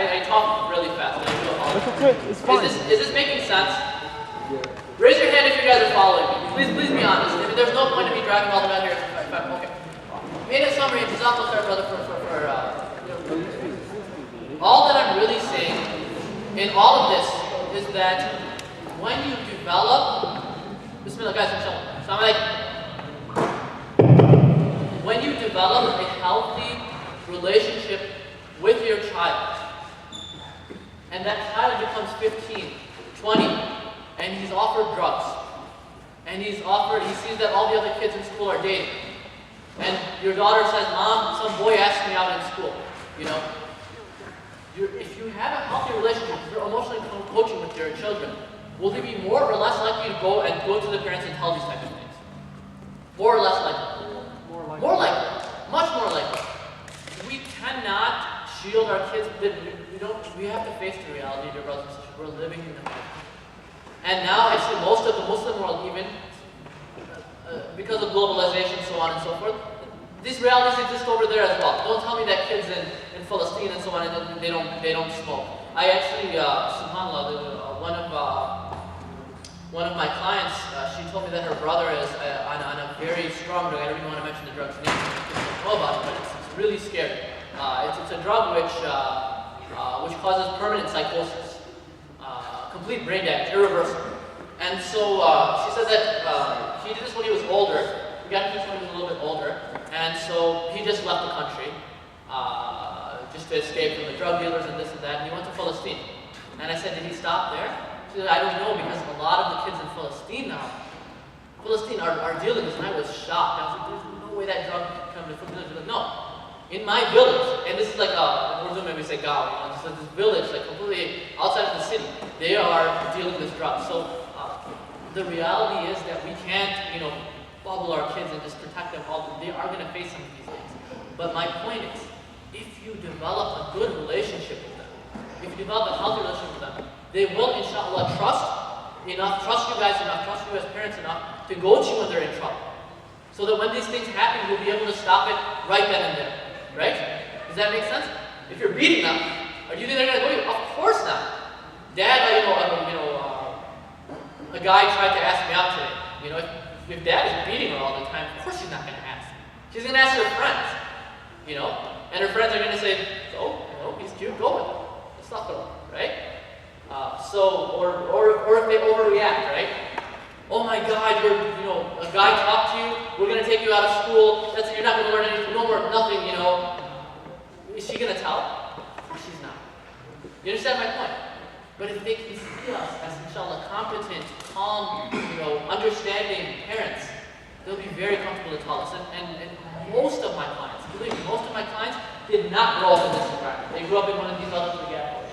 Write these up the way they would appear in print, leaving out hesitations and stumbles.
I talk really fast. And I do apologize. It's okay. It's fine. Is this making sense? Raise your hand if you guys are following me. Please be honest. I mean, there's no point in me driving all the way out here. Okay. In a summary, Jazakallah khair, brother, all that I'm really saying in all of this is that when you develop, Bismillah guys, when you develop a healthy relationship with your child, and that child becomes 15, 20, and he's offered drugs, and he sees that all the other kids in school are dating, and your daughter says, Mom, some boy asked me out in school, you know. If you have a healthy relationship, if you're emotionally coaching with your children, will they be more or less likely to go to the parents and tell these types of things? More or less likely? More likely. Much more likely. We cannot shield our kids. We have to face the reality, dear brothers and sisters. We're living in the country. And now I see most of the Muslim world, even because of globalization, so on and so forth, these realities exist over there as well. Don't tell me that kids in Palestine and so on, and they don't smoke. I actually, subhanAllah, one of my clients, she told me that her brother is on a very strong drug. I don't even want to mention the drug's name. I don't know about it, but it's really scary. It's a drug which causes permanent psychosis, complete brain damage, irreversible. And so she said that he did this when he was older. He got into this when he was a little bit older, and so he just left the country just to escape from the drug dealers and this and that. And he went to Palestine. And I said, did he stop there? She said, I don't know, because a lot of the kids in Palestine now, are dealing with this. And I was shocked. I was like, there's no way that drug can come to Palestine. She was like, no. In my village, and this is like in Urdu maybe say gaon, you know, this village, like completely outside of the city, they are dealing with drugs. So the reality is that we can't, bubble our kids and just protect them all. They are going to face some of these things. But my point is, if you develop a good relationship with them, if you develop a healthy relationship with them, they will, inshallah, trust you guys enough, trust you as parents enough to go to you when they're in trouble. So that when these things happen, you'll be able to stop it right then and there. Right? Does that make sense? If you're beating them, do you think they're going to go to you? Of course not. Dad, a guy tried to ask me out today. If dad is beating her all the time, of course she's not going to ask. She's going to ask her friends. And her friends are going to say, he's cute, go with him. It's not good, right? Or if they overreact, right? Oh my God, a guy talked to you, we're going to take you out of school, you're not going to learn anything, no more, nothing, Is she going to tell? Of course she's not. You understand my point? But if they can see us as, inshallah, competent, calm, understanding parents, they'll be very comfortable to tell us. And most of my clients, believe me, most of my clients did not grow up in this environment. They grew up in one of these other three ghettos.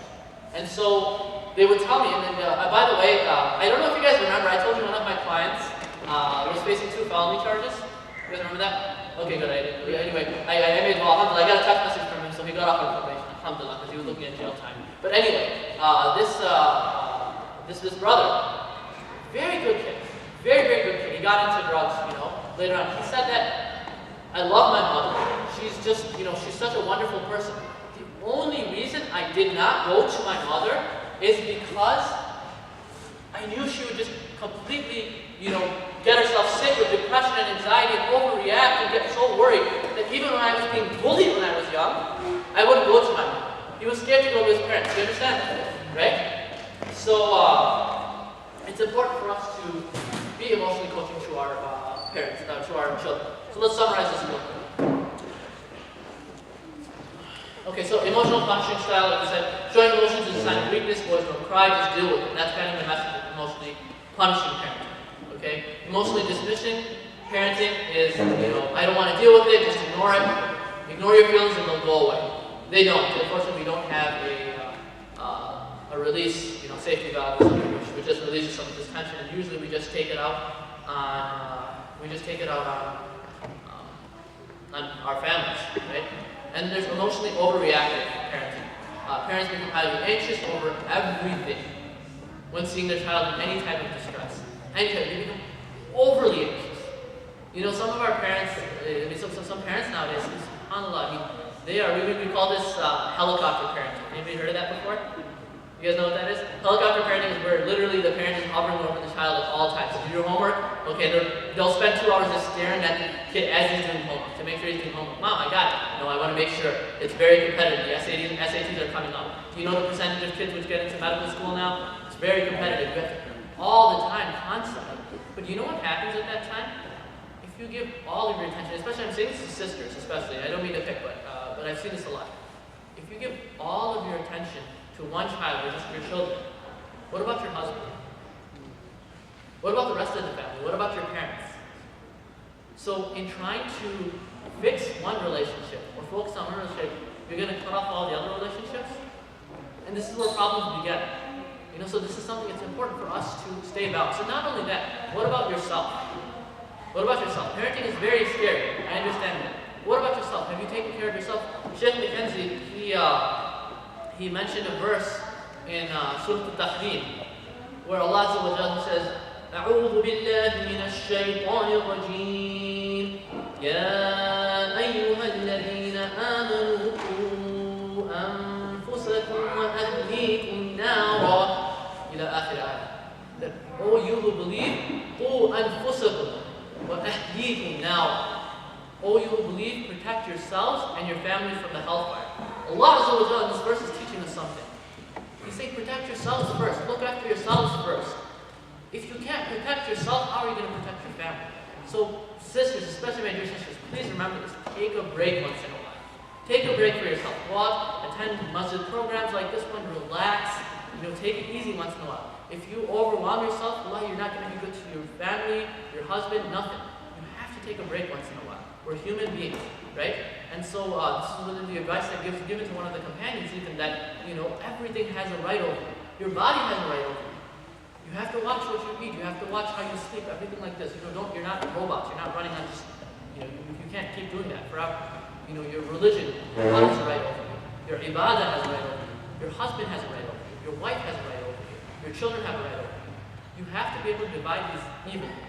And so they would tell me, and then, by the way, I don't know if you guys remember, I told you one of my clients was facing 2 felony charges. You guys remember that? Okay, good. Anyway, I made, alhamdulillah, I got a text message from him, so he got off on probation, alhamdulillah, because he was looking at jail time. But anyway, this brother, very good kid, very, very good kid. He got into drugs, later on. He said that, I love my mother. She's just, she's such a wonderful person. The only reason I did not go to my mother is because I knew she would just completely, get herself sick with depression and anxiety and overreact and get so worried that even when I was being bullied when I was young, I wouldn't go to my mom. He was scared to go to his parents. You understand that? Right? So it's important for us to be emotionally coaching to our parents, to our children. So let's summarize this real quick. Okay, so emotional punishing style, like I said, showing emotions is a sign of weakness, boys don't cry, just deal with it. That's kind of the message of emotionally punishing parenting. Okay? Emotionally dismissing parenting is, I don't want to deal with it, just ignore it. Ignore your feelings and they'll go away. They don't. Unfortunately, we don't have a release, safety valve which just releases some of this tension, and usually we just take it out on our families, right? And there's emotionally overreactive parenting. Parents become highly anxious over everything when seeing their child in any type of distress. They become overly anxious. Some of our parents, some parents nowadays, subhanAllah, we call this helicopter parenting. Anybody heard of that before? You guys know what that is? Helicopter parenting is where literally the parent is hovering over the child at all times. To do your homework, okay, they'll spend 2 hours just staring at the kid as he's doing homework to make sure he's doing homework. Mom, I got it. No, I want to make sure. It's very competitive. The SATs are coming up. Do you know the percentage of kids which get into medical school now? It's very competitive. You have to all the time, constantly. But do you know what happens at that time? If you give all of your attention, especially I'm saying this to sisters, especially. I don't mean to pick, but I've seen this a lot. If you give all of your attention to one child or just your children, what about your husband? What about the rest of the family? What about your parents? So in trying to fix one relationship or focus on one relationship, you're going to cut off all the other relationships. And this is where problems begin. You know, so this is something that's important for us to stay balanced. So not only that, what about yourself? What about yourself? Parenting is very scary. I understand that. What about yourself? Have you taken care of yourself? Sheikh McKinzie, he mentioned a verse in Surah Al-Tahrim where Allah Azza wa Jalla says, أعوذ بالله من الشيطان الرجيم يا أيها الذين آمنوا قوا أنفسكم وأهليكم نارا إلى آخر آية. That, oh, you who believe, قوا أنفسكم وأهليكم نارا. Oh, you who believe, protect yourselves and your family from the hellfire. Allah Azza wa Jalla in this verse is teaching us something. He's saying protect yourselves first. Look after yourselves first. If you can't protect yourself, how are you going to protect your family? So sisters, especially my dear sisters, please remember this. Take a break once in a while. Take a break for yourself. Go out, attend masjid programs like this one, relax. You know, take it easy once in a while. If you overwhelm yourself, Allah, you're not going to be good to your family, your husband, nothing. You have to take a break once in a while. We're human beings, right? And so this is really the advice that given to one of the companions even that, you know, everything has a right over you. Your body has a right over you. You have to watch what you eat. You have to watch how you sleep, everything like this. You know, you're not robots. You're not running on just, you know, you can't keep doing that forever. You know, your religion has a right over you. Your ibadah has a right over you. Your husband has a right over you. Your wife has a right over you. Your children have a right over you. You have to be able to divide these evenly.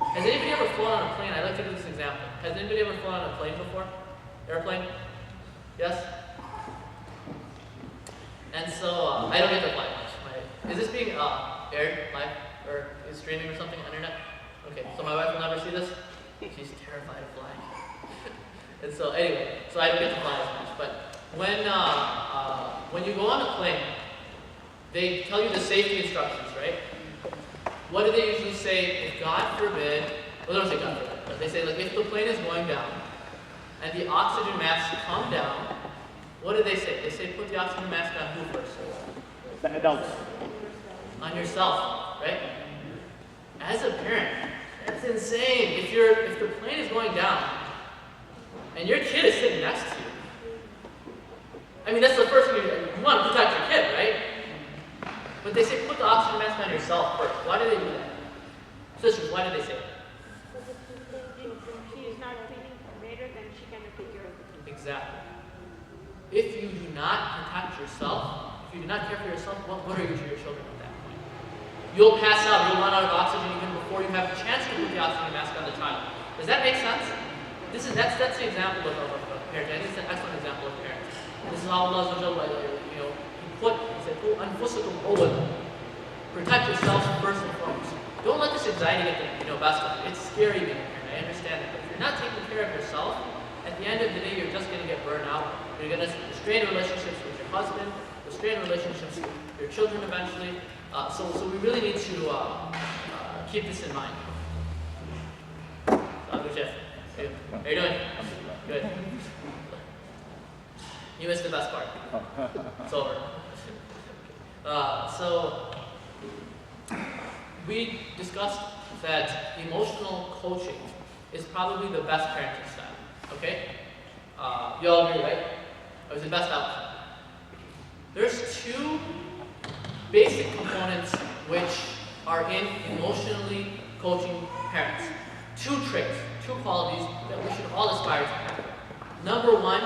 Has anybody ever flown on a plane? I'd like to give this example. Has anybody ever flown on a plane before? Airplane? Yes? And so, I don't get to fly much. Is this being aired live? Or is streaming or something on internet? Okay, so my wife will never see this? She's terrified of flying. And so, anyway, so I don't get to fly as much. But when you go on a plane, they tell you the safety instructions, right? What do they usually say if God forbid, well they don't say God forbid, but they say like if the plane is going down and the oxygen masks come down, what do they say? They say put the oxygen mask on who first? The adults. On yourself, right? As a parent, that's insane. If the plane is going down and your kid is sitting next to you, I mean that's the first thing you want to protect your kid, right? But they say put the oxygen mask on yourself first. Why do they do that? Sisters, why do they say that? Because if she is not feeling better, then she cannot take care of it. Exactly. If you do not protect yourself, if you do not care for yourself, what are you to your children at that point? You'll pass out, you'll run out of oxygen even before you have the chance to put the oxygen mask on the child. Does that make sense? That's the example of parenting. I think it's an excellent example of parenting. This is how Allah, you know, he said, protect yourselves first and foremost. Don't let this anxiety get the best of you. It's scary being a parent. I understand that. But if you're not taking care of yourself, at the end of the day, you're just going to get burned out. You're going to strain relationships with your husband, strain relationships with your children eventually. So we really need to keep this in mind. Good, Jeff. Hey, how are you doing? Good. You missed the best part. It's over. So we discussed that emotional coaching is probably the best parenting style. Okay? You all agree, right? It was the best outcome. There's two basic components which are in emotionally coaching parents. Two traits, two qualities that we should all aspire to have. Number one,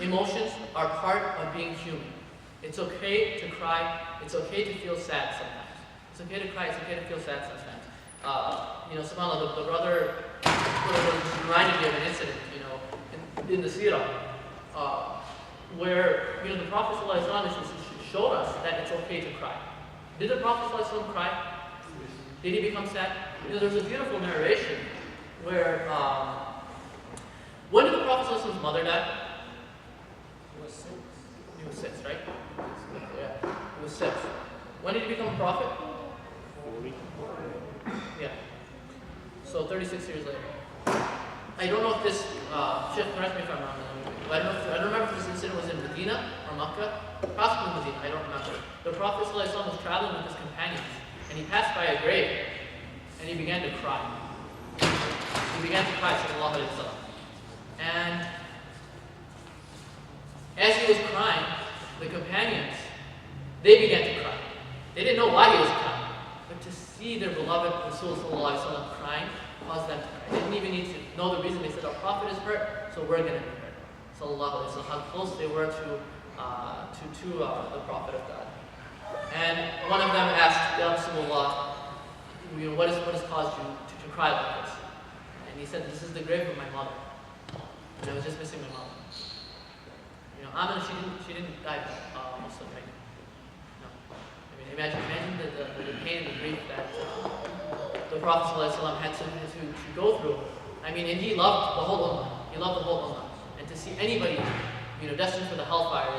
emotions are part of being human. It's okay to cry. It's okay to feel sad sometimes. It's okay to cry. It's okay to feel sad sometimes. SubhanAllah, the brother reminded me of an incident. in the seerah, where the Prophet ﷺ showed us that it's okay to cry. Did the Prophet ﷺ cry? Did he become sad? There's a beautiful narration where when did the Prophet ﷺ's mother die? He was six, right? Yeah, he was 6. When did he become a prophet? 40. Yeah. So 36 years later. I don't know if this, Sheikh, correct me if I'm wrong, but I don't remember if this incident was in Medina or Makkah. Possibly Medina, I don't remember. The Prophet ﷺ was traveling with his companions, and he passed by a grave, and he began to cry. He began to cry, sallallahu alayhi wa sallam. And as he was crying, the companions, they began to cry. They didn't know why he was crying, but to see their beloved Rasul sallallahu alayhi wa sallam crying caused them to cry. They didn't even need to know the reason. They said, our Prophet is hurt, so we're going to be hurt. Sallallahu alayhi wa sallam. How close they were to the Prophet of God. And one of them asked, Ya Rasulullah, what has caused you to cry like this? And he said, this is the grave of my mother. And I was just missing my mother. Amina, she didn't die Muslim, right? No. I mean, imagine the pain and the grief that the Prophet ﷺ had to go through. I mean, and he loved the whole ummah. He loved the whole ummah. And to see anybody, destined for the hellfire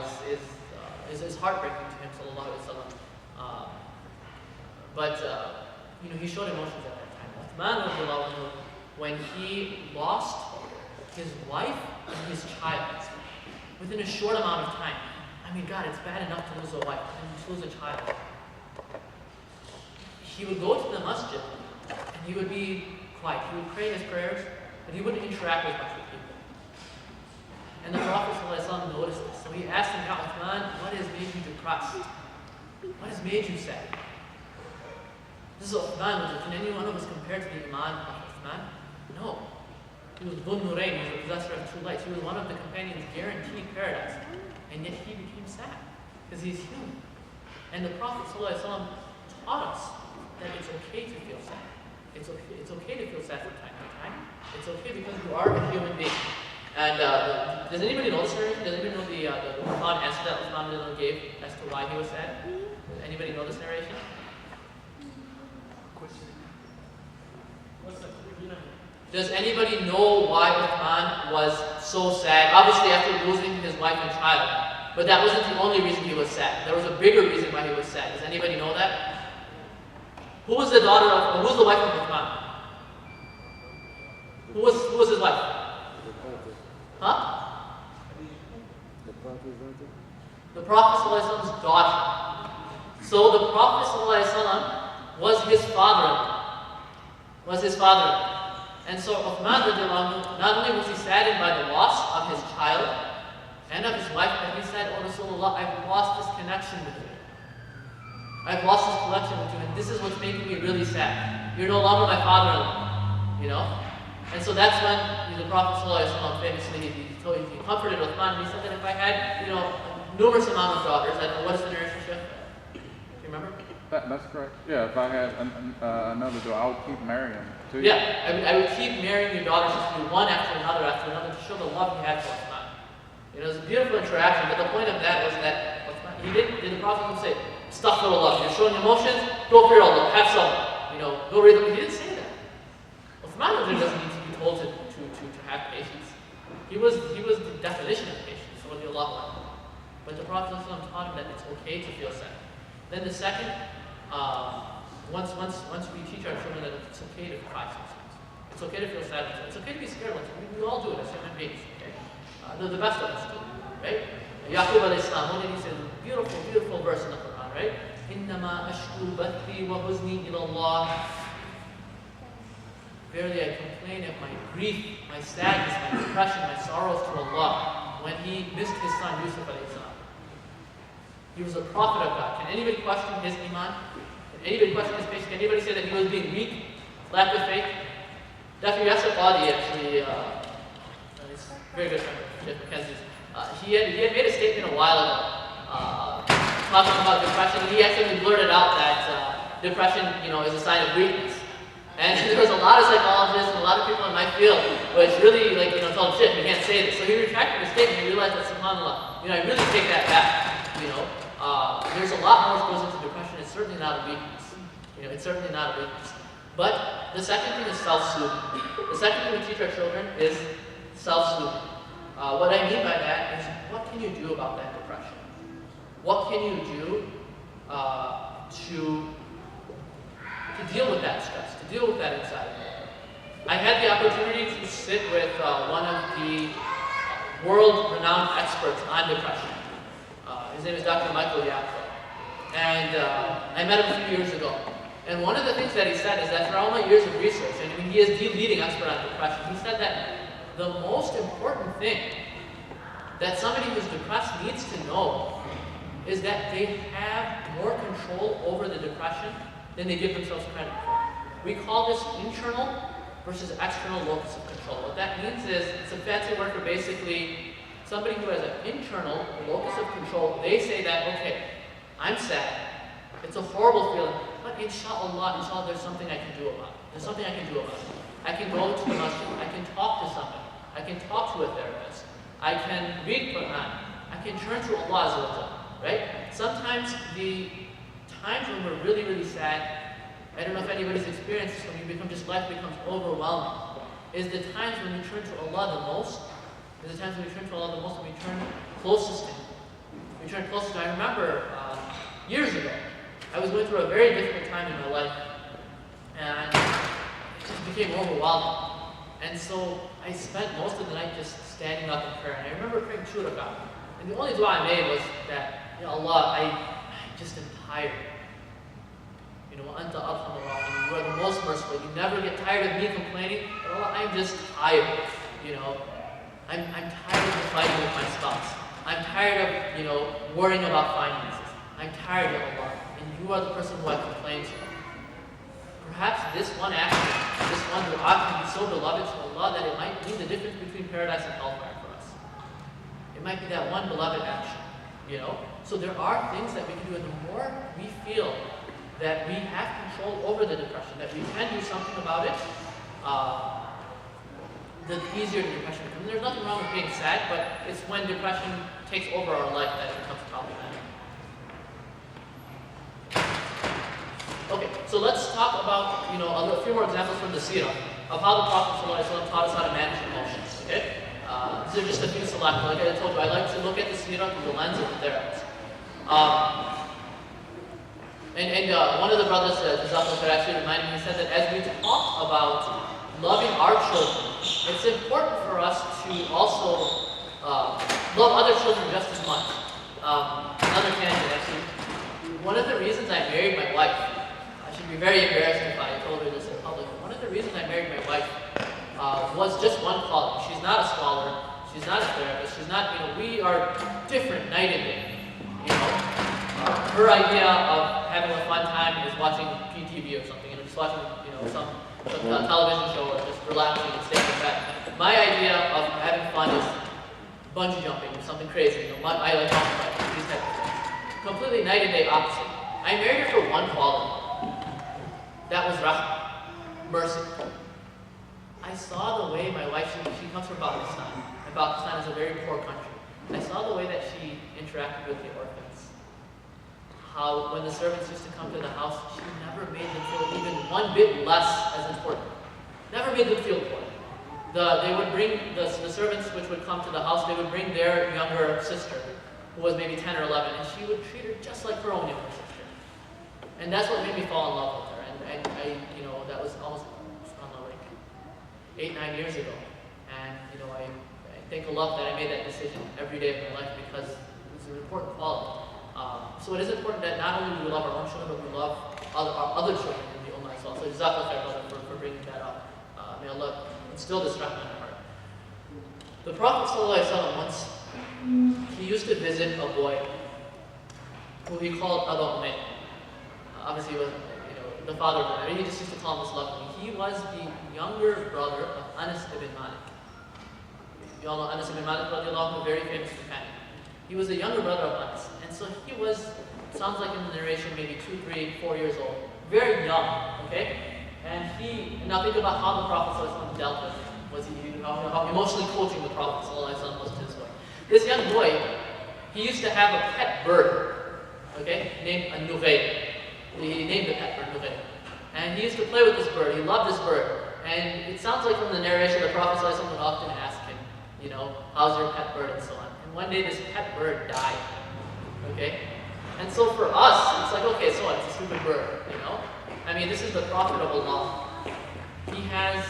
is heartbreaking to him, sallallahu alaihi wasallam. But he showed emotions at that time. Uthman radiallahu anhu, when he lost his wife and his child within a short amount of time. I mean, God, it's bad enough to lose a wife and to lose a child. He would go to the masjid and he would be quiet. He would pray his prayers, but he wouldn't interact as much with people. And the Prophet ﷺ noticed this. So he asked him, Ya Uthman, what has made you depressed? What has made you sad? This is Uthman. Can any one of us compare to the Iman of Uthman? No. He was Dhun Nurayn, he was the possessor of two lights. He was one of the companions guaranteed paradise. And yet he became sad, because he's human. And the Prophet ﷺ taught us that it's okay to feel sad. It's okay to feel sad from time to time. It's okay because you are a human being. And does anybody know this narration? Does anybody know the Uthman answer that Uthman gave as to why he was sad? Does anybody know this narration? Does anybody know why Uthman was so sad? Obviously after losing his wife and child. But that wasn't the only reason he was sad. There was a bigger reason why he was sad. Does anybody know that? Who was the wife of Uthman? Who was his wife? Huh? The Prophet's daughter. So the Prophet ﷺ was his father-in-law. And so Uthman, not only was he saddened by the loss of his child and of his wife, but he said, Oh Rasulullah, I've lost this connection with you. I've lost this connection with you, and this is what's making me really sad. You're no longer my father-in-law, And so that's when the Prophet ﷺ famously, he comforted Uthman, and he said that if I had, a numerous amount of daughters, I don't know, what is the narration, Sheikh? Do you remember? That's correct. Yeah, if I had another daughter, I would keep marrying too. Yeah, I would keep marrying your daughters one after another to show the love he had for Uthman. It was a beautiful interaction, but the point of that was that the Prophet would say, Astaghfirullah, you're showing emotions, go for your Allah, have some, go read them. He didn't say that. Uthman doesn't need to be told to have patience. He was the definition of patience, but the Prophet taught him that it's okay to feel sad. Then the second, once we teach our children that it's okay to cry sometimes. It's okay to feel sad. It's okay to be scared. We all do it as human beings. Okay? The best of us do, right? Yaqub alayhi salam, what did he say? Beautiful, beautiful verse in the Quran, right? إِنَّمَا أَشْكُو بَثِّي وَحُزْنِي إِلَى اللَّهِ. Verily I complain of my grief, my sadness, my depression, my sorrows to Allah when he missed his son Yusuf alayhi salam. He was a prophet of God. Can anybody question his iman? Can anybody question his faith? Can anybody say that he was being weak, lack of faith? Dr. Yasser Qadi actually, he's a very good friend of Sheikh McKenzie's. He had made a statement a while ago talking about depression. He actually blurted out that depression, is a sign of weakness. And there was a lot of psychologists and a lot of people in my field which really told him, shit, you can't say this. So he retracted his statement. He realized that, subhanAllah, I really take that back. There's a lot more that goes into depression. It's certainly not a weakness. It's certainly not a weakness. But the second thing is self-soothing. The second thing we teach our children is self-soothing. What I mean by that is, what can you do about that depression? What can you do to deal with that stress, to deal with that anxiety? I had the opportunity to sit with one of the world-renowned experts on depression. His name is Dr. Michael Yapko. And I met him a few years ago. And one of the things that he said is that for all my years of research, and he is the leading expert on depression, he said that the most important thing that somebody who's depressed needs to know is that they have more control over the depression than they give themselves credit for. We call this internal versus external locus of control. What that means is, it's a fancy word for basically somebody who has an internal locus of control. They say that, okay, I'm sad. It's a horrible feeling, but inshallah, there's something I can do about it. There's something I can do about it. I can go to the masjid, I can talk to somebody, I can talk to a therapist, I can read Quran, I can turn to Allah Azza wa Jalla, right? Sometimes the times when we're really, really sad, I don't know if anybody's experienced this, when life becomes overwhelming, is the times when we turn to Allah the most, is the times when we turn to Allah the most, when we turn closest to Him. We turn closest to Him. I remember years ago, I was going through a very difficult time in my life, and it just became overwhelming. And so I spent most of the night just standing up in prayer. And I remember praying 2 rak'ah. And the only dua I made was that, Ya Allah, I just am tired. Anta arhamur rahimin, you are the most merciful. You never get tired of me complaining. But Allah, I'm just tired. I'm tired of fighting with my spouse. I'm tired of, worrying about finances. I'm tired of Allah. And you are the person who I complain to. Perhaps this one action, this one dua can be so beloved to Allah that it might mean the difference between paradise and hellfire for us. It might be that one beloved action, So there are things that we can do, and the more we feel that we have control over the depression, that we can do something about it, the easier the depression becomes. There's nothing wrong with being sad, but it's when depression takes over our life that it becomes problematic. Okay, so let's talk about a few more examples from the seerah of how the Prophet ﷺ taught us how to manage emotions. Okay, these are just a few select. Like I told you, I like to look at the seerah through the lens of the therapist. One of the brothers, actually reminded me. He said that as we talk about loving our children, it's important for us to also love other children just as much. Another tangent, actually. One of the reasons I married my wife, I should be very embarrassed if I told her this in public, but one of the reasons I married my wife was just one quality. She's not a scholar, she's not a therapist, she's not, we are different night and day. Her idea of having a fun time is watching PTV or something, just watching, some television show or just relaxing and staying in bed. My idea of having fun is bungee jumping or something crazy. I like mountain biking, these types of things. Completely night and day opposite. I married her for one quality. That was rahmah, mercy. I saw the way my wife, she comes from Pakistan, and Pakistan is a very poor country. I saw the way that she interacted with the orphans. How when the servants used to come to the house, she never made them feel even one bit less as important. Never made them feel important. They would bring, the servants which would come to the house, they would bring their younger sister, who was maybe 10 or 11, and she would treat her just like her own younger sister. And that's what made me fall in love with her. And I that was almost, I don't know, like 8, 9 years ago. And, I thank Allah that I made that decision every day of my life, because it's an important quality. So it is important that not only do we love our own children, but we love our other children in the Ummah as well. So Jazakallah khair, brother, for bringing that up. May Allah instill this rahmah in our heart. The Prophet ﷺ once, he used to visit a boy who he called Abu Umayyah. Obviously, he was the father of Umayyah. He just used to call him this lovingly. He was the younger brother of Anas ibn Malik. You all know Anas ibn Malik, a very famous companion. He was the younger brother of Anas. And so he was, sounds like in the narration, maybe 2, 3, 4 years old. Very young, okay? And now think about how the Prophet ﷺ dealt with him. Was how emotionally coaching the Prophet ﷺ was to his boy. This young boy, he used to have a pet bird, okay, named a Nughay. He named the pet bird Nughay. And he used to play with this bird. He loved this bird. And it sounds like from the narration, the Prophet ﷺ would often ask him, how's your pet bird and so on. And one day this pet bird died, okay? And so for us, it's like, okay, so what? It's a stupid bird, I mean, this is the Prophet of Allah. He has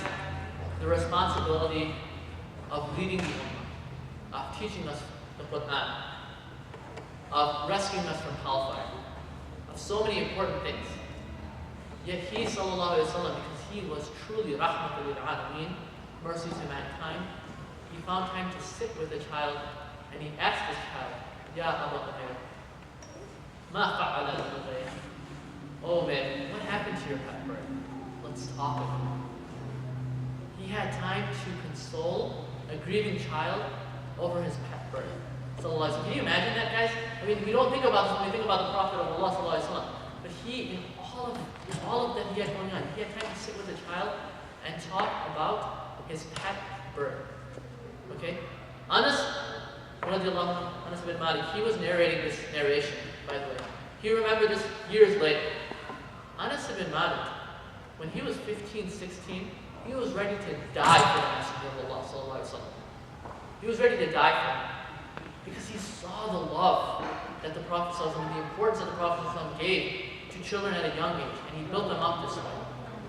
the responsibility of leading the Ummah, of teaching us the Quran, of rescuing us from hellfire, of so many important things. Yet he, sallallahu alayhi wa sallam, because he was truly rahmatul lil alameen, mercy to mankind, he found time to sit with the child and he asked this child, Ya Aba Qadir, ma fa'ala al-Nughay? Oh man, what happened to your pet bird? Let's talk about it. He had time to console a grieving child over his pet bird. Sallallahu. Can you imagine that, guys? I mean, we don't think about this when we think about the Prophet of Allah, sallallahu. But he, in all of that he had going on, he had time to sit with a child and talk about his pet bird. Okay? Anas bin Malik, he was narrating this narration, by the way. He remembered this years later. Anas bin Malik, when he was 15, 16, he was ready to die for the Messenger of Allah sallallahu alaihi wasallam. He was ready to die for him because he saw the love that the Prophet sallallahu alaihi wasallam, the importance that the Prophet sallallahu alaihi wasallam gave to children at a young age, and he built them up this way.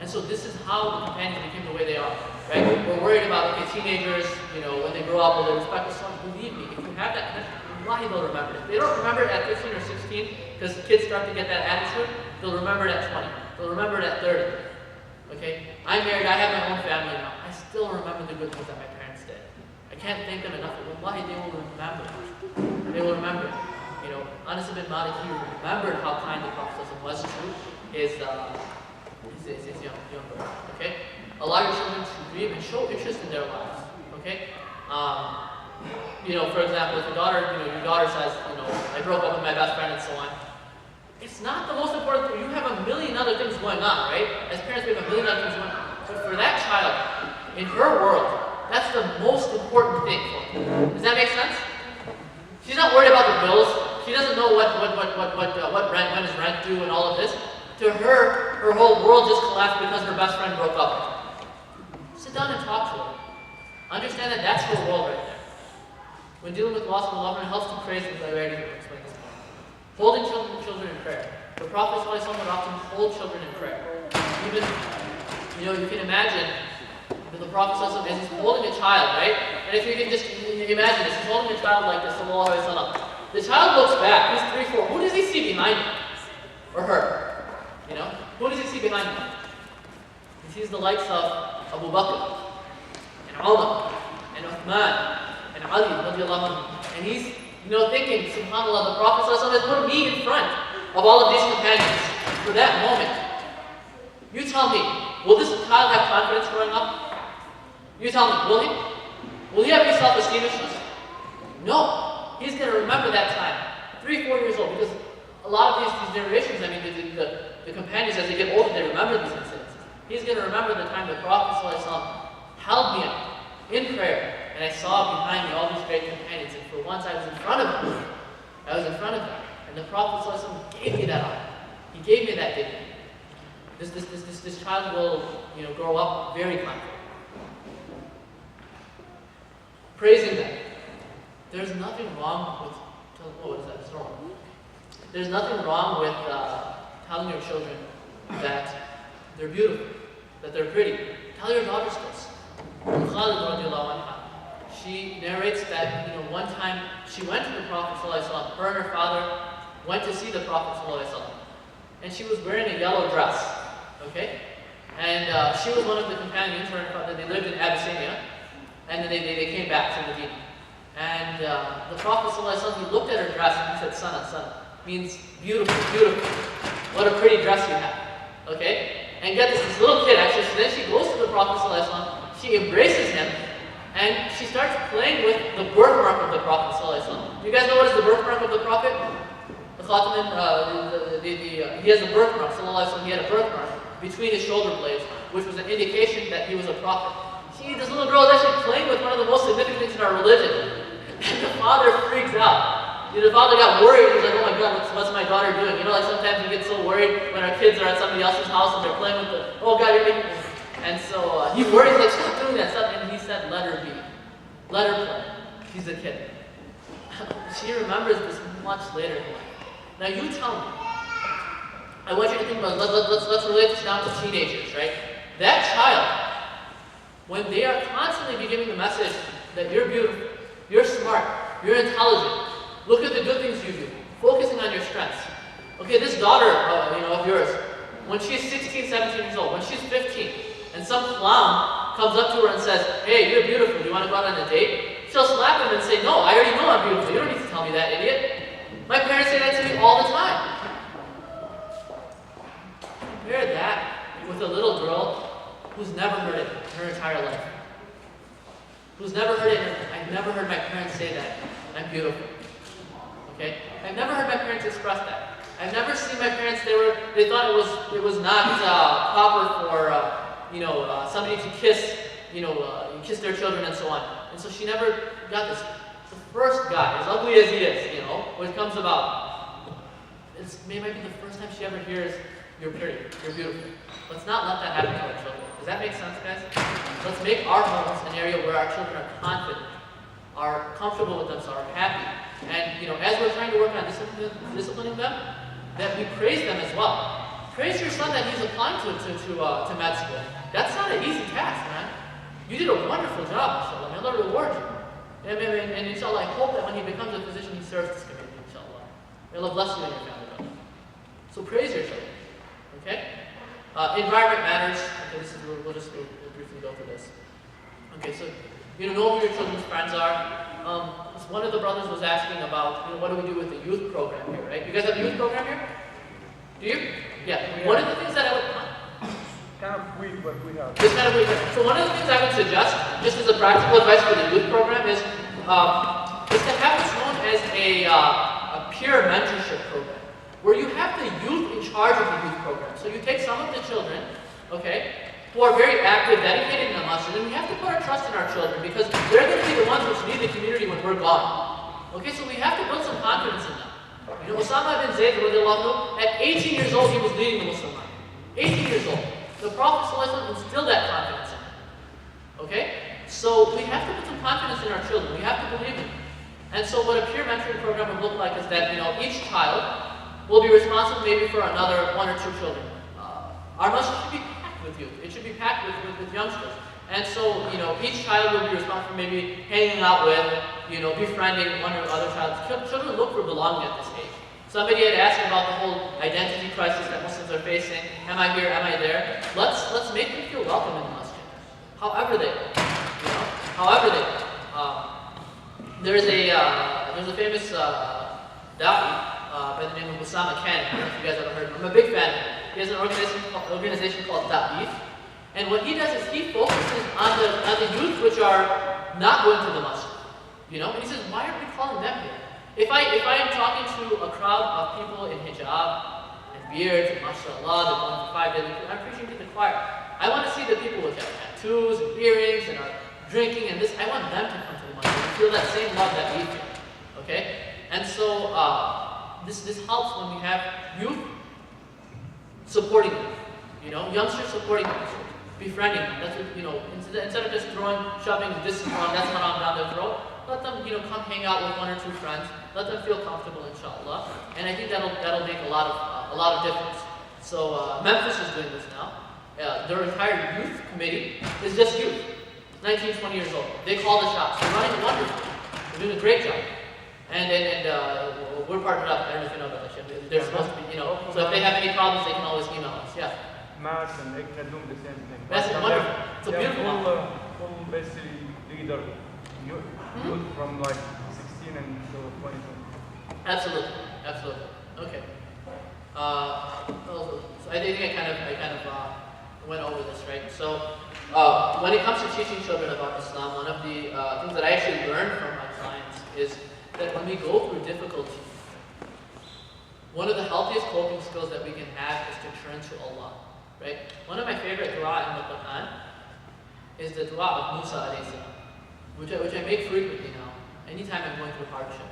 And so this is how the companions became the way they are. Right? We're worried about teenagers, when they grow up, will they respect Islam? Believe me, if you have that connection, wallahi they'll remember it. If they don't remember it at 15 or 16, because kids start to get that attitude, they'll remember it at 20. They'll remember it at 30. Okay? I'm married, I have my own family now. I still remember the good things that my parents did. I can't thank them enough. Wallahi, they will remember. They will remember. Anas bin Malik, he remembered how kind the Prophet was to his young brother. Okay? Allow your children to grieve and show interest in their lives. Okay? For example, if your daughter says, I broke up with my best friend and so on, it's not the most important thing. You have a million other things going on, right? As parents, we have a million other things going on. But for that child, in her world, that's the most important thing for her. Does that make sense? She's not worried about the bills. She doesn't know what rent, when is rent due and all of this. To her, her whole world just collapsed because her best friend broke up with her. Sit down and talk to her. Understand that that's her world right there. When dealing with loss of a loved one, it helps to praise the clarity of explaining this. Holding children in prayer. The Prophet ﷺ would often hold children in prayer. Even, you can imagine that the Prophet ﷺ, as he's holding a child, right? And if you can just imagine this, he's holding a child like this, sallallahu alaihi wasallam. The child looks back, he's 3, 4. Who does he see behind him? Or her? Who does he see behind him? He sees the likes of Abu Bakr, and Umar, and Uthman, and Ali, radiallahu anhu. And he's, thinking, subhanAllah, the Prophet ﷺ has put me in front of all of these companions for that moment. You tell me, will this child have confidence growing up? You tell me, will he? Will he have any self-esteem issues? No. He's going to remember that time, 3, 4 years old, because a lot of these narrations, I mean, the companions, as they get older, they remember these incidents. He's going to remember the time the Prophet ﷺ held me up in prayer, and I saw behind me all these great companions, and for once I was in front of them. I was in front of them, and the Prophet ﷺ gave me that honor. He gave me that dignity. This child will, grow up very confident. Praising them. There's nothing wrong with, what is that? It's normal. There's nothing wrong with telling your children that they're beautiful, that they're pretty. Tell your daughters this. She narrates that, one time she went to the Prophet ﷺ. Her and her father went to see the Prophet ﷺ. And she was wearing a yellow dress. Okay? And she was one of the companions. Her and her father, they lived in Abyssinia. And then they came back to Medina. And the Prophet ﷺ, he looked at her dress and he said, Sana, means beautiful, beautiful. What a pretty dress you have. Okay? And get this little kid actually, so then she goes to the Prophet ﷺ, she embraces him, and she starts playing with the birthmark of the Prophet ﷺ. You guys know what is the birthmark of the Prophet? The Khataman, he has a birthmark, sallallahu alaihi wasallam, he had a birthmark. between his shoulder blades, which was an indication that he was a prophet. See, this little girl is actually playing with one of the most significant things in our religion. And the father freaks out. The father got worried. He's like, oh my God, what's my daughter doing? Like sometimes we get so worried when our kids are at somebody else's house and they're playing with the, oh God, you're making. And so he worries, like, stop doing that stuff. And he said, let her be. Let her play. She's a kid. She remembers this much later in life. Now you tell me. I want you to think about, let's relate this down to teenagers, right? That child, when they are constantly giving the message that you're beautiful, you're smart, you're intelligent, look at the good things you do, focusing on your strengths. Okay, this daughter, of yours, when she's 16, 17 years old, when she's 15, and some clown comes up to her and says, hey, you're beautiful, do you want to go out on a date? She'll slap him and say, no, I already know I'm beautiful, you don't need to tell me that, idiot. My parents say that to me all the time. Compare that with a little girl who's never heard it her entire life. Who's never heard it. I've never heard my parents say that. I'm beautiful. Okay? I've never heard my parents express that. I've never seen my parents. They thought it was not proper for somebody to kiss kiss their children and so on. And so she never got this. The first guy, as ugly as he is, when it comes about, it might be the first time she ever hears, you're pretty, you're beautiful. Let's not let that happen to our children. Does that make sense, guys? Let's make our homes an area where our children are confident, are comfortable with themselves, are happy. And as we're trying to work on disciplining them, that we praise them as well. Praise your son that he's applying to med school. That's not an easy task, man. You did a wonderful job, inshallah. May Allah reward you. And inshallah, I hope that when he becomes a physician, he serves this community, inshallah. May Allah bless you and your family, brother. So praise your children. Okay? Environment matters. Okay, we'll briefly go through this. Okay, so know who your children's friends are. One of the brothers was asking about, what do we do with the youth program here, right? You guys have a youth program here? Do you? Yeah. One of the things that I would... Kind of weak, but we have. It's kind of weak. So one of the things I would suggest, just as a practical advice for the youth program, is to have what's known as a peer mentorship program, where you have the youth in charge of the youth program. So you take some of the children, okay, who are very active, dedicated in the masjid, and we have to put our trust in our children because they're going to be the ones which lead the community when we're gone. Okay, so we have to build some confidence in them. Usman bin Zayd, at 18 years old, he was leading the Muslim army. 18 years old. The Prophet ﷺ instilled that confidence in them. Okay? So we have to put some confidence in our children. We have to believe in them. And so what a peer mentoring program would look like is that, each child will be responsible maybe for another 1 or 2 children. Our masjid should be packed with youth. It should be packed with youngsters. And so, each child will be responsible for maybe hanging out with, befriending one or other child. Children look for belonging at this age. Somebody had asked about the whole identity crisis that Muslims are facing. Am I here? Am I there? Let's make them feel welcome in the masjid. However they are. However they are. There's a famous da'i by the name of Usman. I don't know if you guys ever heard of him. I'm a big fan of him. He has an organization called Ta'if. And what he does is he focuses on the youth which are not going to the masjid. And he says, why aren't we calling them here? If I am talking to a crowd of people in hijab and beards and mashallah, they're going for 5 days, I'm preaching to the choir. I want to see the people which have tattoos and earrings and are drinking and this. I want them to come to the masjid and feel that same love that we feel. Okay? And so this helps when we have youth supporting them. Youngsters supporting them, befriending them. That's what, instead of just shoving this on, that's not on down their throat. Let them, come hang out with 1 or 2 friends. Let them feel comfortable, inshallah. And I think that'll make a lot of difference. So Memphis is doing this now. Their entire youth committee is just youth, 19, 20 years old. They call the shots. They're running wonderfully. They're doing a great job. And we're partnered up. I don't know if you know about that shit. They're supposed to be, So if they have any problems, they can always email us. Yeah. Mass and Ekta doing the same thing. That's wonderful. It's a beautiful one. Full basically leader. Youth from like 16 until 22. Absolutely. Okay. So I think I kind of went over this, right? So when it comes to teaching children about Islam, one of the things that I actually learned from my clients is that when we go through difficulty, one of the healthiest coping skills that we can have is to turn to Allah, right? One of my favorite dua in the Quran is the dua of Musa alayhi salam, which I make frequently now, anytime I'm going through hardship.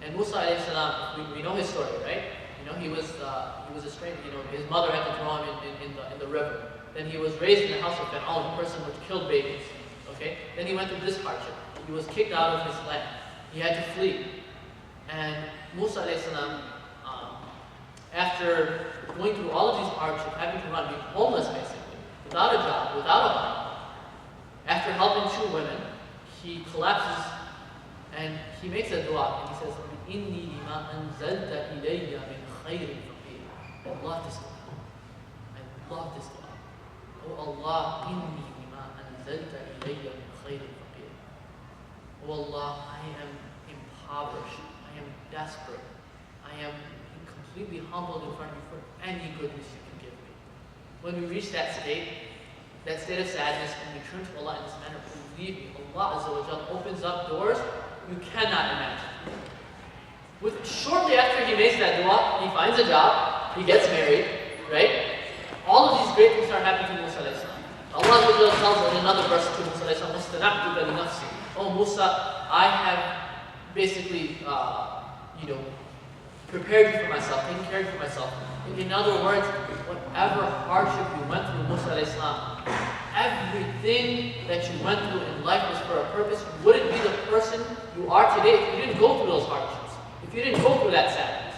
And Musa alayhi salam, we know his story, right? You know, he was a stranger. You know, his mother had to throw him in the river. Then he was raised in the house of Fir'aun, a person which killed babies. Okay. Then he went through this hardship. He was kicked out of his land. He had to flee. And Musa alayhi salam, after going through all of these hardships, having to run, being homeless basically, without a job, without a home, after helping 2 women, he collapses and he makes a dua and he says, "Inni lima anzalta ilayya min khayrin faqir." I love this dua. I love this dua. Oh Allah, inni lima anzalta ilayya min khayrin faqir. Oh Allah, I am impoverished. I am desperate. I am completely humbled in front of you for any goodness you can give me. When we reach that state of sadness, and we turn to Allah in this manner, believe me, Allah Azza wa Jal opens up doors you cannot imagine. Shortly after he makes that dua, he finds a job, he gets married, right? All of these great things are happening to Musa alayhi salam. Allah Azza wa Jal tells in another verse to Musa alayhi salam, "Wastana'tuka li nafsi." Oh Musa, I have basically, prepared you for myself, taken care of you for myself. In other words, whatever hardship you went through, Musa alayhi salam, everything that you went through in life was for a purpose. You wouldn't be the person you are today if you didn't go through those hardships, if you didn't go through that sadness.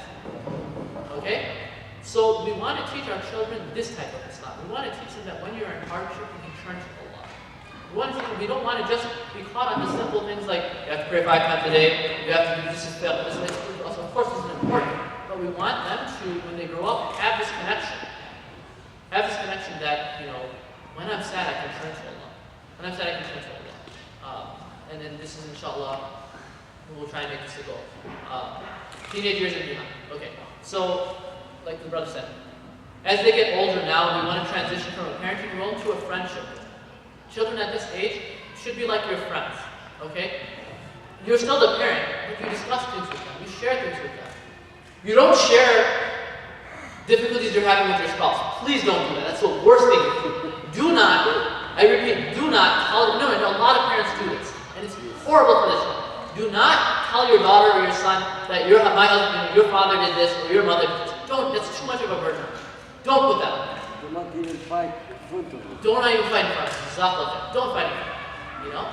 Okay? So we want to teach our children this type of Islam. We want to teach them that when you're in hardship, you can turn to Allah. We don't want to just be caught on the simple things like you have to pray 5 times a day, you have to do this. Of course, this is important, but we want them to, when they grow up, have this connection. Have this connection that, when I'm sad, I can turn to Allah. When I'm sad, I can turn to Allah. And then this is, inshallah, we'll try and make this a goal. Teenage years and beyond. Okay, so, like the brother said, as they get older now, we want to transition from a parenting role to a friendship. Children at this age should be like your friends, okay? You're still the parent, but you discuss things with them. You share things with them. You don't share difficulties you're having with your spouse. Please don't do that. That's the worst thing you do. Do not, I repeat, do not tell, no, a lot of parents do this, and it's horrible for this. Do not tell your daughter or your son that my husband, your father did this, or your mother did this. Don't, that's too much of a burden. Don't put that on. Do not even fight in front of them. Don't even fight in front of them. Don't fight in front of them,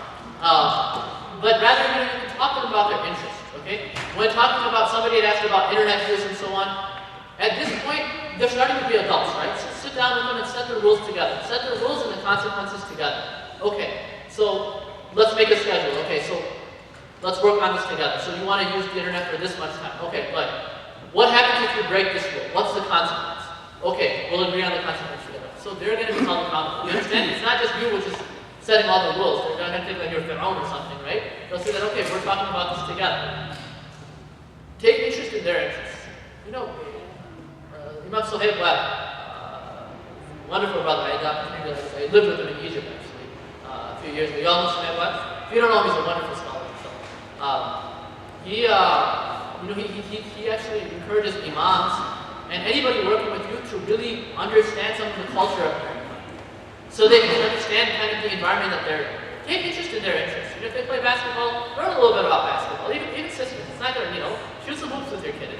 but rather, you're talking about their interests, okay? When talking about, somebody had asked about internet use and so on, at this point, they're starting to be adults, right? So sit down with them and set the rules together. Set the rules and the consequences together. Okay, so let's make a schedule. Okay, so let's work on this together. So you want to use the internet for this much time. Okay, but what happens if you break this rule? What's the consequence? Okay, we'll agree on the consequence together. So they're going to be held accountable. You understand? It's not just you which is setting all the rules. They're not going to think that you're Fir'aun or something, right? They'll say that, okay, we're talking about this together. Take interest in their interests. Imam Suhaib Webb, wonderful brother. I lived with him in Egypt actually a few years ago. You all know Suhaib Webb? If you don't know him, he's a wonderful scholar. So, he actually encourages imams and anybody working with you to really understand some of the culture of parenting, so they can understand kind of the environment that they're in. Take interest in their interests. If they play basketball, learn a little bit about basketball. Even sisters, it's not going to, shoot some hoops with your kid.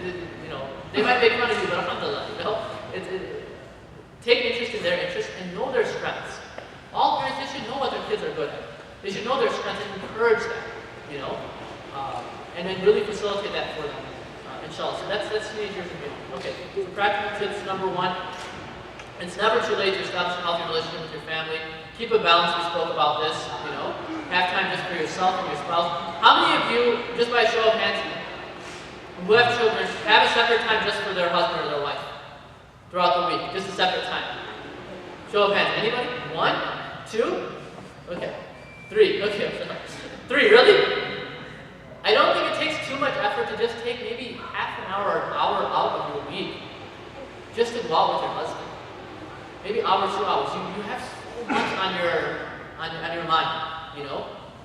They might make fun of you, but alhamdulillah, take interest in their interests and know their strengths. All parents, they should know what their kids are good at. They should know their strengths and encourage them, and then really facilitate that for them, inshallah. So that's teenage years and beyond. Okay, so practical tips number 1. It's never too late to establish a healthy relationship with your family. Keep a balance, we spoke about this, have time just for yourself and your spouse. How many of you, just by a show of hands, who have children, have a separate time just for their husband or their wife throughout the week? Just a separate time. Show of hands. Anybody? 1? 2? Okay. 3. Okay. 3, really? I don't think it takes too much effort to just take maybe half an hour or an hour out of your week just to go out with your husband. Maybe hour, 2 hours. You have so much on your mind,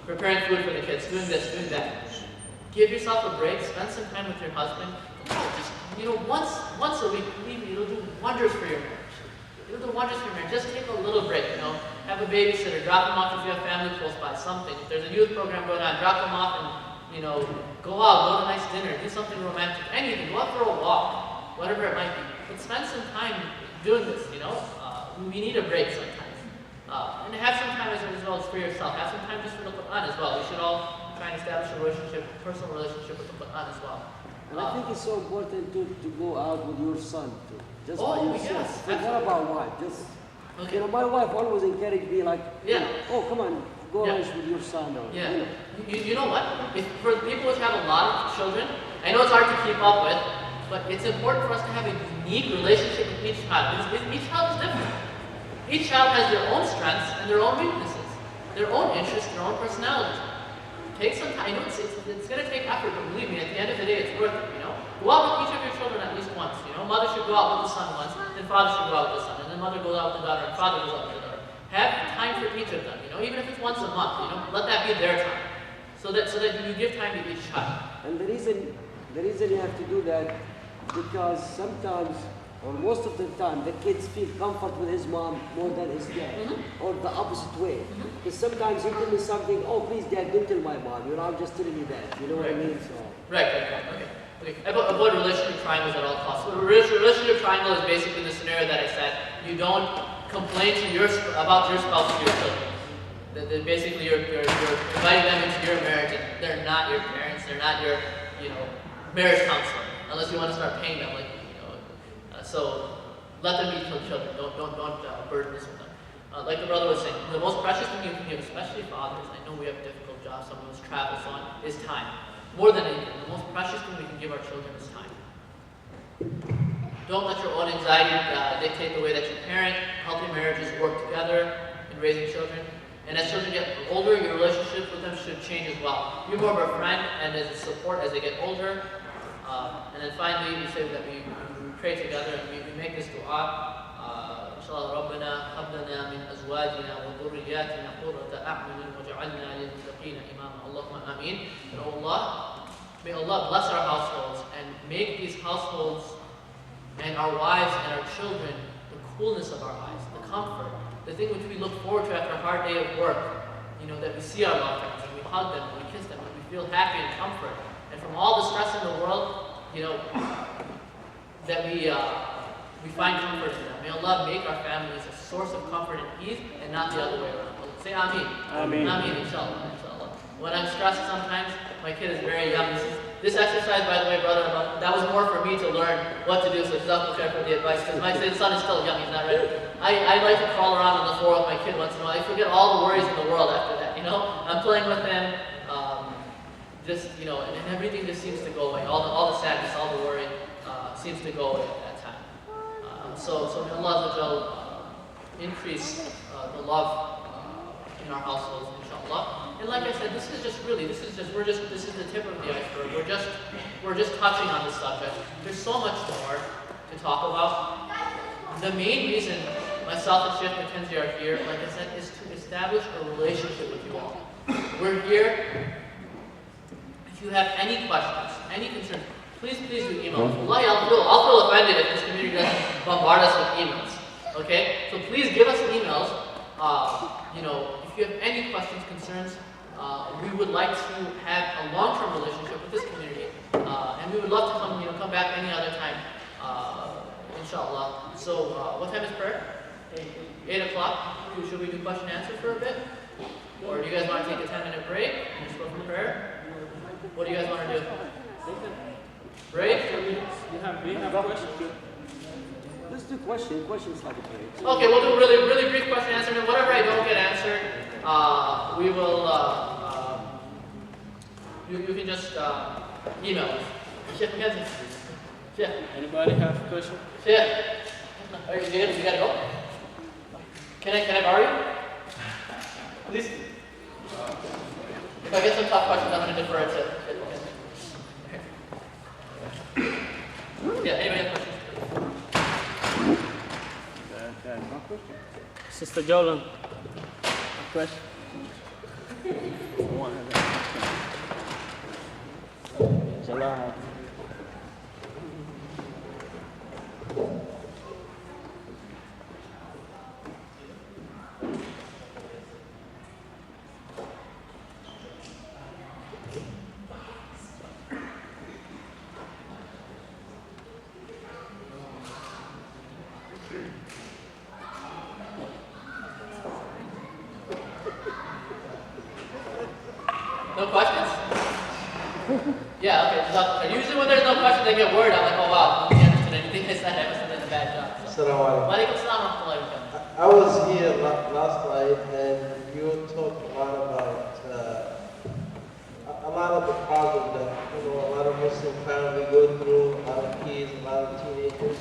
preparing food for the kids, doing this, doing that. Give yourself a break, spend some time with your husband. Just, once a week, believe me, it'll do wonders for your marriage. do the wonders for your marriage. Just take a little break, you know. Have a babysitter, drop them off if you have family close by, something. If there's a youth program going on, drop them off and, you know, go out, go to a nice dinner, do something romantic, anything. Go out for a walk, whatever it might be. But spend some time doing this, you know. We need a break sometimes. And have some time as well as for yourself. Have some time just for the Quran as well. We should all try and establish a relationship, personal relationship with the Quran as well. And I think it's so important to go out with your son too. Just by Oh, yourself. yes, Forget about wife. Just Okay. you know, my wife always encouraged me like, Yeah. oh come on, go Yeah. lunch with your son or Yeah. you know. You know what? For people which have a lot of children, I know it's hard to keep up with, but it's important for us to have a unique relationship with each child. Each child is different. Each child has their own strengths and their own weaknesses, their own interests, their own personalities. Take some time. I know it's going to take effort, but believe me, at the end of the day, it's worth it. You know, go out with each of your children at least once. You know, mother should go out with the son once, then father should go out with the son, and then mother goes out with the daughter, and father goes out with the daughter. Have time for each of them. You know, even if it's once a month. You know, let that be their time, so that you give time to each child. And the reason you have to do that because sometimes or most of the time the kids feel comfort with his mom more than his dad, or the opposite way. Because sometimes he tell me something, oh please dad, don't tell my mom, you know, I'm just telling you that, you know what I mean? So Right. Okay. Avoid relationship triangles at all costs. So a relationship triangle is basically the scenario that I said. You don't complain to about your spouse to your children. Basically, you're inviting them into your marriage, and they're not your parents. They're not your, marriage counselor, unless you want to start paying them. So let them be children. Don't burden this with them. Like the brother was saying, the most precious thing you can give, especially fathers. I know we have difficult jobs. Some of us travel, so on. Is time. More than anything, the most precious thing we can give our children is time. Don't let your own anxiety dictate the way that you parent. Healthy marriages work together in raising children. And as children get older, your relationship with them should change as well. You're more of a friend and as a support as they get older. And then finally, we say that we pray together and we make this dua. Inshallah, Rabbana hablana min azwajina wa dhurriyyatina qurrata a'yunin waj'alna lil muttaqina imama. Allahumma ameen. And Allah, may Allah bless our households and make these households and our wives and our children the coolness of our lives, the comfort, the thing which we look forward to after a hard day of work. That we see our loved ones and we hug them and we kiss them and we feel happy and comfort. And from all the stress in the world, that we find comfort in them. May Allah make our families a source of comfort and peace and not the other way around. Say Ameen. Ameen. Ameen, inshallah. When I'm stressed sometimes, my kid is very young. This exercise, by the way, brother, that was more for me to learn what to do, so Jazakumullah khair for the advice, because my son is still young, he's not ready. I like to crawl around on the floor with my kid once in a while. I forget all the worries in the world after that, I'm playing with him, and everything just seems to go away. All the sadness, all the worry seems to go away at that time. So may Allah increase the love in our households, inshallah. And like I said, this is the tip of the iceberg. We're just touching on the subject. There's so much more to talk about. The main reason myself and Sheikh McKinzie are here, like I said, is to establish a relationship with you all. We're here. If you have any questions, any concerns, please do email us. Wallahi, I'll feel offended if this community doesn't bombard us with emails. Okay? So please give us emails. If you have any questions, concerns, we would like to have a long-term relationship with this community, and we would love to come back any other time, inshallah. So, what time is prayer? 8 o'clock. Should we do question and answer for a bit, or do you guys want to take a 10-minute break and just go from prayer? What do you guys want to do? Break? We have a question. let's do questions like a Okay, we'll do really brief question and answer, and whatever I don't get answered, we will, you can just email us. Sheikh McKenzie. Sheikh. Anybody have a question? Sheikh. Are you good? You gotta go? Can I borrow you? Please. If I get some tough questions, I'm gonna defer it to Yeah, anybody have questions? No question. Sister Jolan, a question? Someone has a question. Salah. Yeah, okay. So usually when there's no questions, I get worried. I'm like, oh wow, nobody understood anything I said. I must have done a bad job. So. Assalamu alaikum. Walaikum salam wa rahmatullahi wa barakatuh. I was here last night and you talked a lot about a lot of the problems that a lot of Muslim families go through, a lot of kids, a lot of teenagers.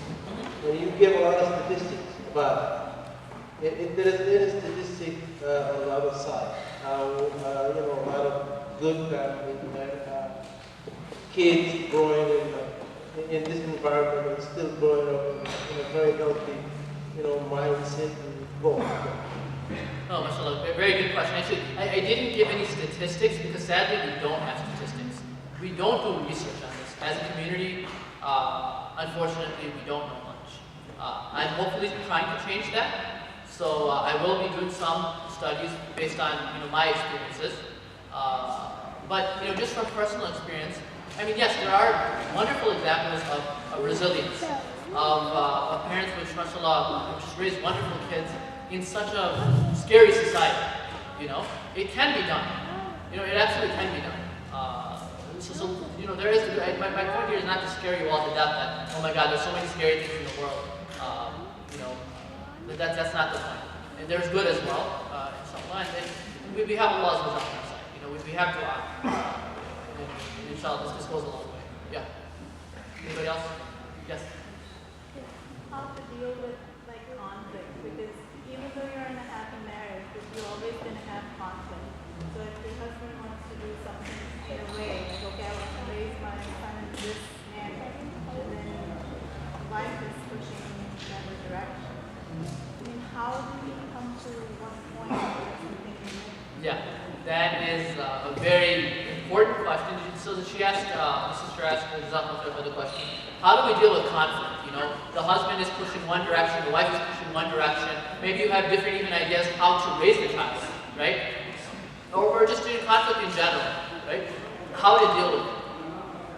And you give a lot of statistics about it. There is statistic on the other side. How a lot of good families, kids growing in this environment and still growing up in a very healthy, mindset and goal. Oh, mashallah, very good question. Actually, I didn't give any statistics because sadly we don't have statistics. We don't do research on this. As a community, unfortunately, we don't know much. I'm hopefully trying to change that. So I will be doing some studies based on my experiences. But just from personal experience, I mean, yes, there are wonderful examples of resilience, of parents which, mashallah, which raise wonderful kids in such a scary society. It can be done. It absolutely can be done. There is. My point here is not to scare you all to death that, oh my God, there's so many scary things in the world. That's not the point. And there's good as well, inshallah. And we have Allah's on our side. We have dua. And inshallah, this goes a long way. Yeah. Anybody else? Yes. How to deal with conflict, because even though you're in a happy marriage, but you're always going to have conflict. So if your husband wants to do something in a way, like, okay, I want to raise my son in this manner, and then the wife is pushing in the other direction. I mean, how do we come to one point where something is Yeah, that is a very important question. So she asked, the sister asked the question, how do we deal with conflict? The husband is pushing one direction, the wife is pushing one direction. Maybe you have different even ideas how to raise the child, right? Or just doing conflict in general, right? How to deal with it.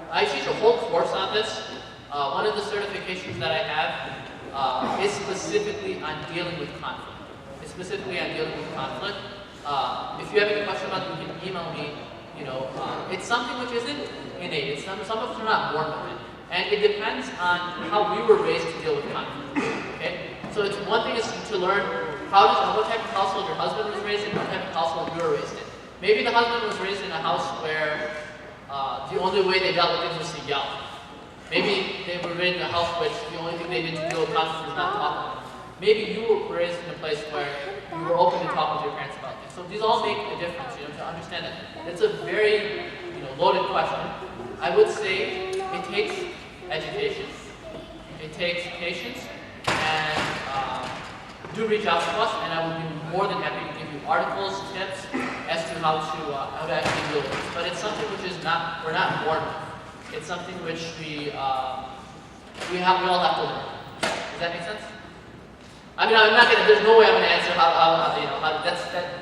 I teach a whole course on this. One of the certifications that I have is specifically on dealing with conflict. It's specifically on dealing with conflict. If you have any question about it, you can email me. It's something which isn't innate. Some of us are not born with it. And it depends on how we were raised to deal with conflict. Okay? So it's one thing is to learn what type of household your husband was raised in, what type of household you were raised in. Maybe the husband was raised in a house where the only way they dealt with things was to yell. Maybe they were raised in a house which the only thing they did to deal with conflict was not talking. Maybe you were raised in a place where you were open to talk with your parents about things. So these all make a difference, to understand that. It's a very, loaded question. I would say it takes education. It takes patience, and do reach out to us, and I would be more than happy to give you articles, tips as to how to actually deal with this. But it's something which we're not born with. It's something which we all have to learn. Does that make sense? I mean, there's no way I'm gonna answer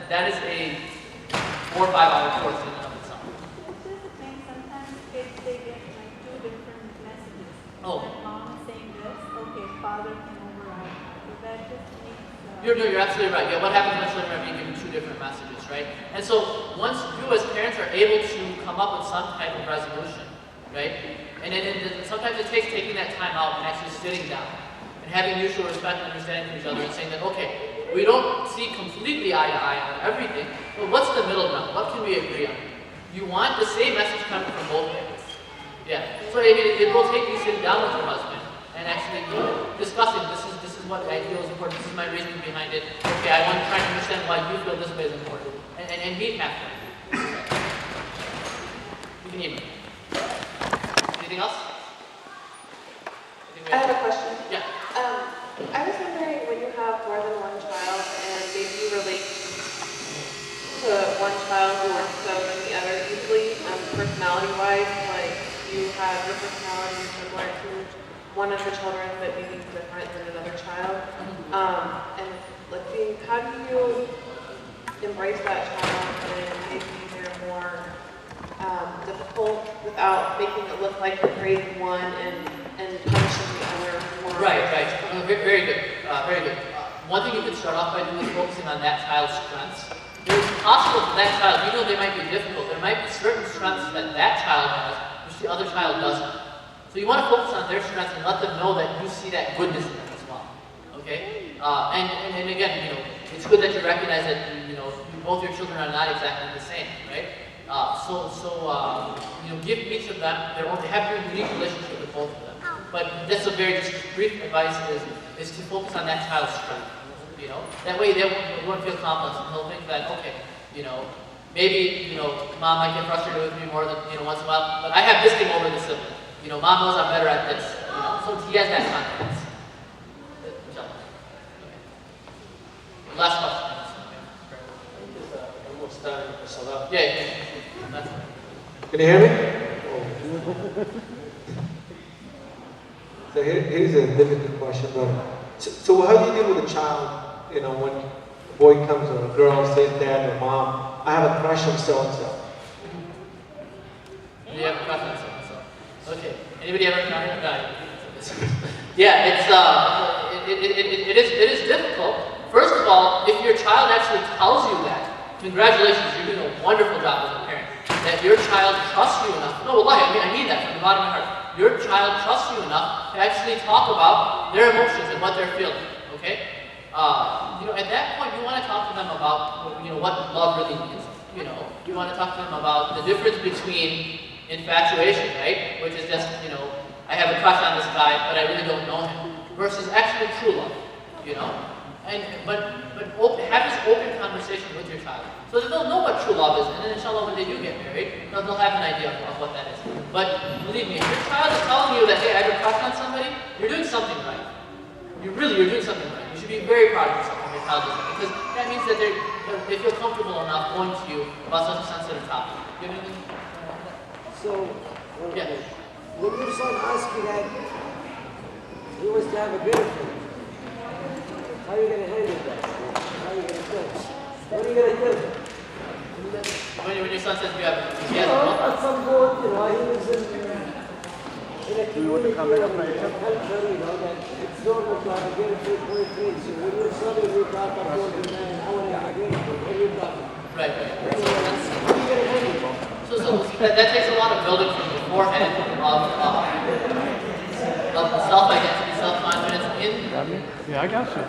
that is a 4 or 5 hour course in and of itself. This is the thing, sometimes kids, they get two different messages. Oh. Like mom is saying this, okay, father can override. So that just makes... You're absolutely right. Yeah, what happens when children are being given 2 different messages, right? And so once you as parents are able to come up with some type of resolution, right? And sometimes it takes taking that time out and actually sitting down and having mutual respect and understanding for each other and saying that, okay, we don't see completely eye to eye on everything, but what's the middle ground? What can we agree on? You want the same message coming from both parents. Yeah. So it will take you sitting down with your husband and actually discussing this is what I feel is important, this is my reasoning behind it. Okay, I want to try to understand why you feel this way is important. And meet halfway. You can email. Anything else? I have a question. Yeah. I was wondering, when you have more than one child and maybe you relate to one child more so than the other easily, personality-wise, like you have your personality similar to one of the children but maybe different than another child. And let's see, how do you embrace that child and maybe they're more difficult without making it look like you're raising one and punishing the other more? Right. Very good. Very good. One thing you could start off by doing is focusing on that child's strengths. There's possible for that child, even though they might be difficult, there might be certain strengths that that child has, which the other child doesn't. So you want to focus on their strengths and let them know that you see that goodness in them as well. Okay? And again, you know, it's good that you recognize that, you know, both your children are not exactly the same, right? You know, give each of them their own, have your unique relationship with both of them. But that's a very just brief advice is to focus on that child's strength. You know, that way they won't feel complex and they'll think that, okay, you know, maybe, you know, mom might get frustrated with me more than, you know, once in a while, but I have this thing over the sibling. You know, mom knows I'm better at this. You know, so he has that confidence. Last question. Almost done with the salah. Yeah. Can you hear me? So here's a difficult question, but so how do you deal with a child? You know, when a boy comes or a girl says, "Dad or Mom, I have a crush on so and so." Do you have a crush on so and so? Okay. Anybody ever encountered a guy? Yeah, it is difficult. First of all, if your child actually tells you that, congratulations, you're doing a wonderful job as a parent. That your child trusts you enough. No, wallahi, I mean that from the bottom of my heart. Your child trusts you enough to actually talk about their emotions and what they're feeling. Okay? You know, at that point, you want to talk to them about, you know, what love really means. You know, you want to talk to them about the difference between infatuation, right? Which is just, you know, I have a crush on this guy, but I really don't know him. Versus actually true love. You know? Have this open conversation with your child, so that they'll know what true love is, and then inshallah when they do get married, they'll have an idea of what that is. But believe me, if your child is telling you that, hey, I have a crush on somebody, you're doing something right. You're doing something right. You should be very proud of yourself when your child does that, because that means that they feel comfortable enough going to you about such a sensitive topic. You know what I mean? So, yeah. When your son asks you that he wants to have a girlfriend, how are you going to handle that? How are you going to tell him? What are you going to tell him? When your son says you have a at some point, you know, he was in a community or a culture, you know, that it's normal to have a girlfriend, boyfriend. So when you're son and you talk about going to man, I want to have a girlfriend, what are you talking about? Right. How are you going to handle that? So that takes a lot of building from beforehand of self-identity, self-confidence in. Yeah, I got you.